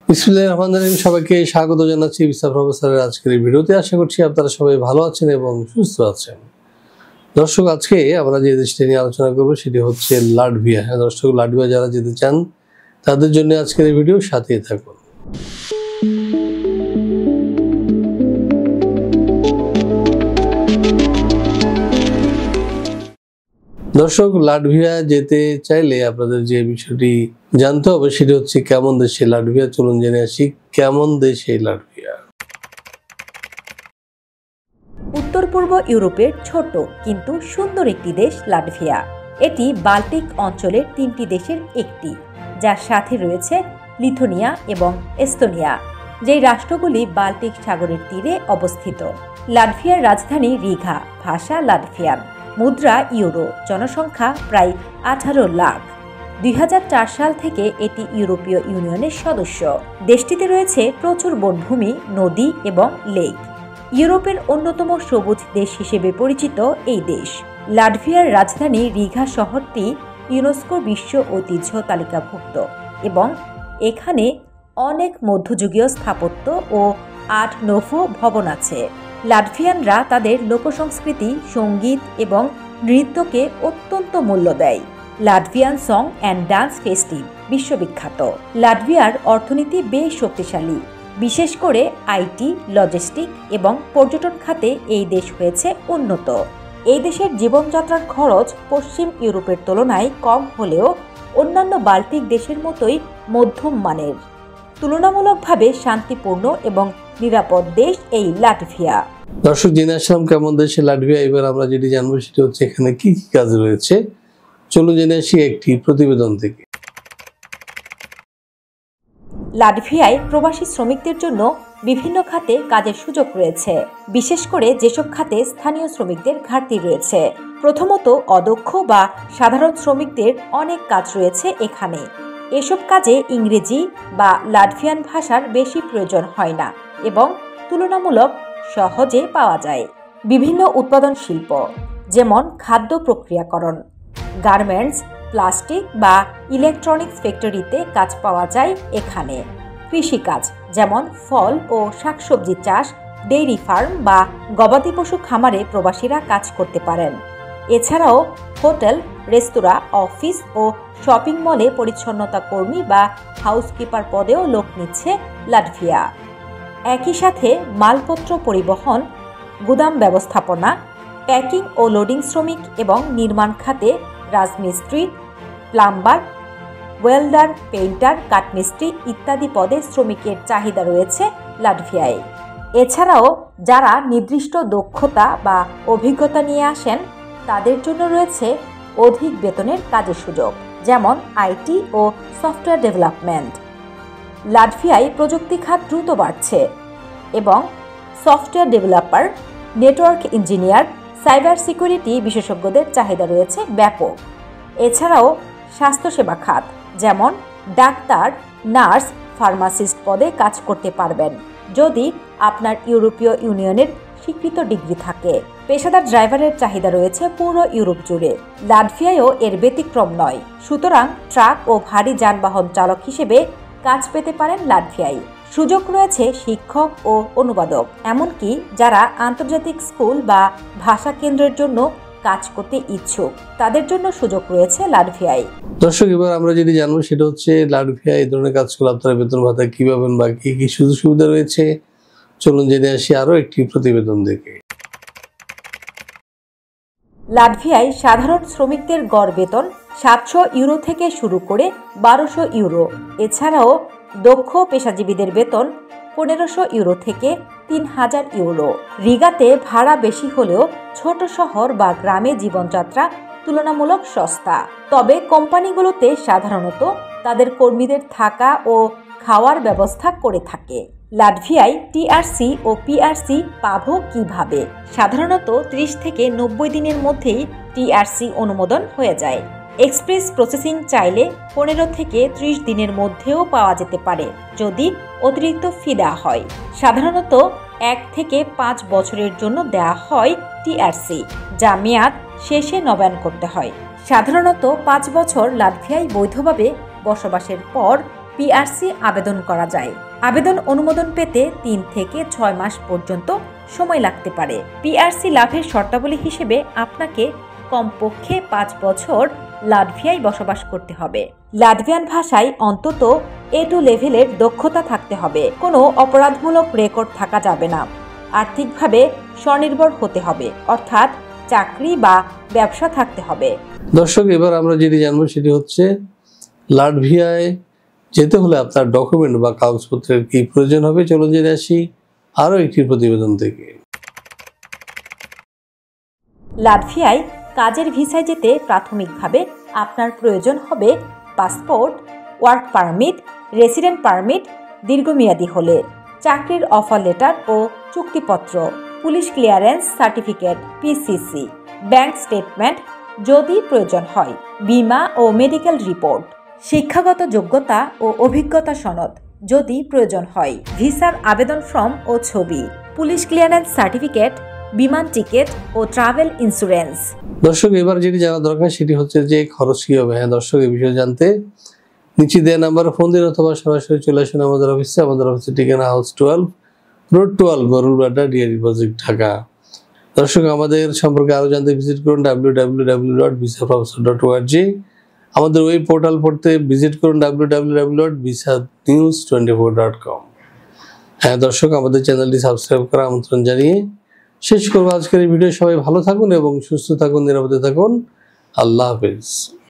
বিসমিল্লাহির রহমানির রহিম। সবাইকে স্বাগত জানাচ্ছি বিস্তার প্রফেসরের আজকের এই ভিডিওতে। আশা করছি আপনারা সবাই ভালো আছেন এবং সুস্থ আছেন। দর্শক, আজকে আমরা যে দেশটি নিয়ে আলোচনা করবো সেটি হচ্ছে লাটভিয়া। হ্যাঁ দর্শক, লাটভিয়া যারা যেতে চান তাদের জন্য আজকের এই ভিডিও, সাথেই থাকুন। দর্শক, লাটভিয়া যেতে চাইলে আপনাদের যে বিষয়টি জানতে হবে সেটি হচ্ছে কেমন দেশ সেই লাটভিয়া। চলুন জেনে আসি কেমন দেশ এই লাটভিয়া। উত্তর পূর্ব ইউরোপের ছোট কিন্তু সুন্দর একটি দেশ লাটভিয়া। এটি বাল্টিক অঞ্চলের 3টি দেশের একটি, যার সাথে রয়েছে লিথুনিয়া এবং এস্তোনিয়া, যেই রাষ্ট্রগুলি বাল্টিক সাগরের তীরে অবস্থিত। লাটভিয়ার রাজধানী রিঘা, ভাষা লাটভিয়ান, মুদ্রা ইউরো, জনসংখ্যা প্রায় 18 লাখ। 2004 সাল থেকে এটি ইউরোপীয় ইউনিয়নের সদস্য। দেশটিতে রয়েছে প্রচুর বনভূমি, নদী এবং লেক। ইউরোপের অন্যতম সবুজ দেশ হিসেবে পরিচিত এই দেশ। লাটভিয়ার রাজধানী রিঘা শহরটি ইউনেস্কো বিশ্ব ঐতিহ্য তালিকাভুক্ত এবং এখানে অনেক মধ্যযুগীয় স্থাপত্য ও আর্ট নোভো ভবন আছে। লাটভিয়ানরা তাদের লোকসংস্কৃতি, সঙ্গীত এবং নৃত্যকে অত্যন্ত মূল্য দেয়। Latvian song and dance festive বিশ্ববিখ্যাত। লাটভিয়ার অর্থনীতি বেশ শক্তিশালী, বিশেষ করে আইটি, লজিস্টিক এবং পর্যটন খাতে এই দেশ হয়েছে উন্নত। এই দেশের জীবনযাত্রার খরচ পশ্চিম ইউরোপের তুলনায় কম হলেও অন্যান্য বাল্টিক দেশের মতোই মধ্যম মানের। তুলনামূলকভাবে শান্তিপূর্ণ এবং নিরাপদ দেশ এই লাটভিয়া। দর্শক, জেনে আসলাম কেমন দেশে লাটভিয়া। এবার আমরা যেটি জানবো সেটি হচ্ছে এখানে কি কি কাজ রয়েছে। চলুন জেনে আসি একটি প্রতিবেদন থেকে। লাটভিয়ায় প্রবাসী শ্রমিকদের জন্য বিভিন্ন খাতে কাজের সুযোগ রয়েছে, বিশেষ করে যেসব খাতে স্থানীয় শ্রমিকদের ঘাটতি রয়েছে। প্রথমত, অদক্ষ বা সাধারণ শ্রমিকদের অনেক কাজ রয়েছে এখানে। এসব কাজে ইংরেজি বা লাটভিয়ান ভাষার বেশি প্রয়োজন হয় না এবং তুলনামূলক সহজে পাওয়া যায়। বিভিন্ন উৎপাদন শিল্প, যেমন খাদ্য প্রক্রিয়াকরণ, গার্মেন্টস, প্লাস্টিক বা ইলেকট্রনিক্স ফ্যাক্টরিতে কাজ পাওয়া যায় এখানে। কৃষিকাজ, যেমন ফল ও শাকসবজি চাষ, ডেইরি ফার্ম বা গবাদি পশু খামারে প্রবাসীরা কাজ করতে পারেন। এছাড়াও হোটেল, রেস্তোরাঁ, অফিস ও শপিং মলে পরিচ্ছন্নতা কর্মী বা হাউসকিপার পদেও লোক নিচ্ছে লাটভিয়া। একই সাথে মালপত্র পরিবহন, গুদাম ব্যবস্থাপনা, প্যাকিং ও লোডিং শ্রমিক এবং নির্মাণ খাতে রাজমিস্ত্রি, প্লাম্বার, ওয়েল্ডার, পেইন্টার, কাঠমিস্ত্রি ইত্যাদি পদে শ্রমিকের চাহিদা রয়েছে লাটভিয়ায়। এছাড়াও যারা নির্দিষ্ট দক্ষতা বা অভিজ্ঞতা নিয়ে আসেন তাদের জন্য রয়েছে অধিক বেতনের কাজের সুযোগ, যেমন আইটি ও সফটওয়্যার ডেভেলপমেন্ট। লাটভিয়ায় প্রযুক্তি খাত দ্রুত বাড়ছে এবং software developer, network engineer, cyber security বিশেষজ্ঞদের চাহিদা রয়েছে ব্যাপক। এছাড়াও স্বাস্থ্যসেবা খাত, যেমন ডাক্তার, নার্স, ফার্মাসিস্ট পদে কাজ করতে পারবেন যদি আপনার ইউরোপীয় ইউনিয়নের স্বীকৃত ডিগ্রি থাকে। পেশাদার ড্রাইভারের চাহিদা রয়েছে পুরো ইউরোপ জুড়ে। লাটভিয়ায়ও এর ব্যতিক্রম নয়। সুতরাং ট্রাক ও ভারী যানবাহন চালক হিসেবে কাজ পেতে পারেন লাটভিয়ায়। সুযোগ রয়েছে শিক্ষক ও অনুবাদক, এমনকি যারা আন্তর্জাতিক স্কুল বা ভাষা কেন্দ্রের জন্য কাজ করতে ইচ্ছুক তাদের জন্য সুযোগ রয়েছে লাটভিয়ায়। দর্শক, এবার আমরা যেটি জানবো সেটা হচ্ছে লাটভিয়া এই ধরনের কাজ করলে আপনারা বেতন ভাতা কি পাবেন বা কি কি সুযোগ সুবিধা রয়েছে। চলুন জেনে আসি আরো একটি প্রতিবেদন দেখে। লাটভিয়ায় সাধারণ শ্রমিকদের গড় বেতন 700 ইউরো থেকে শুরু করে 1200 ইউরো। এছাড়াও দক্ষ পেশাজীবীদের বেতন 1500 ইউরো থেকে 3000 ইউরো। রিগাতে ভাড়া বেশি হলেও ছোট শহর বা গ্রামে জীবনযাত্রা তুলনামূলক সস্তা। তবে কোম্পানিগুলোতে সাধারণত তাদের কর্মীদের থাকা ও খাওয়ার ব্যবস্থা করে থাকে। লাটভিয়ায় টিআরসি ও পিআরসি পাবো কিভাবে? সাধারণত 30 থেকে 90 দিনের মধ্যেই টিআরসি অনুমোদন হয়ে যায়। এক্সপ্রেস প্রসেসিং চাইলে 15 থেকে 30 দিনের মধ্যেও পাওয়া যেতে পারে যদি অতিরিক্ত ফি দেওয়া হয়। সাধারণত 1 থেকে 5 বছরের জন্য দেওয়া হয় টিআরসি, যা মেয়াদ শেষে নবায়ন করতে হয়। সাধারণত 5 বছর লাটভিয়ায় বৈধভাবে বসবাসের পর পিআরসি আবেদন করা যায়। আবেদন অনুমোদন পেতে 3 থেকে 6 মাস পর্যন্ত সময় লাগতে পারে। পিআরসি লাভের শর্তাবলী হিসেবে আপনাকে কমপক্ষে 5 বছর লাটভিয়ায় বসবাস করতে হবে। লাটভিয়ান ভাষায় অন্তত A2 লেভেলের দক্ষতা থাকতে হবে। কোনো অপরাধমূলক রেকর্ড থাকা যাবে না। আর্থিকভাবে স্বনির্ভর হতে হবে, অর্থাৎ চাকরি বা ব্যবসা থাকতে হবে। দর্শক, এবার আমরা যেটি জানবো সেটি হচ্ছে লাটভিয়ায় যেতে হলে আপনার ডকুমেন্ট বা কাগজপত্রের কি প্রয়োজন হবে। চলুন জেনে আসি আরও একটি প্রতিবেদন থেকে। লাটভিয়ায় কাজের ভিসায় যেতে প্রাথমিকভাবে আপনার প্রয়োজন হবে passport, work permit, resident permit দীর্ঘমেয়াদী হলে, চাকরির অফার লেটার ও চুক্তিপত্র, police clearance certificate PCC, bank statement যদি প্রয়োজন হয়, বীমা ও মেডিকেল রিপোর্ট, শিক্ষাগত যোগ্যতা ও অভিজ্ঞতা সনদ যদি প্রয়োজন হয়, ভিসার আবেদন ফর্ম ও ছবি, পুলিশ ক্লিয়ারেন্স সার্টিফিকেট, বিমান টিকিট ও ট্রাভেল ইন্স্যুরেন্স। দর্শক, এবার যেটি জানা দরকার সেটি হচ্ছে যে খরচ কি হবে। হ্যাঁ দর্শক, এই বিষয়ে জানতে নিচে দেওয়া নাম্বারে ফোন দিন অথবা সরাসরি চলে আসুন আমাদের অফিসে। আমাদের অফিসের ঠিকানা হাউস 12, রোড 12, গরুরবাড্ডা, ডিআর ডিপোজিট, ঢাকা। দর্শক, আমাদের সম্পর্কে আরও জানতে ভিজিট করুন www.visaprofessor.org। আমাদের ওয়েব পোর্টাল পড়তে ভিজিট করুন www.visanews24.com। হ্যাঁ দর্শক, আমাদের চ্যানেলটি সাবস্ক্রাইব করার আমন্ত্রণ জানিয়ে শেষ করবো আজকের এই ভিডিও। সবাই ভালো থাকুন এবং সুস্থ থাকুন, নিরাপদে থাকুন। আল্লাহ হাফেজ।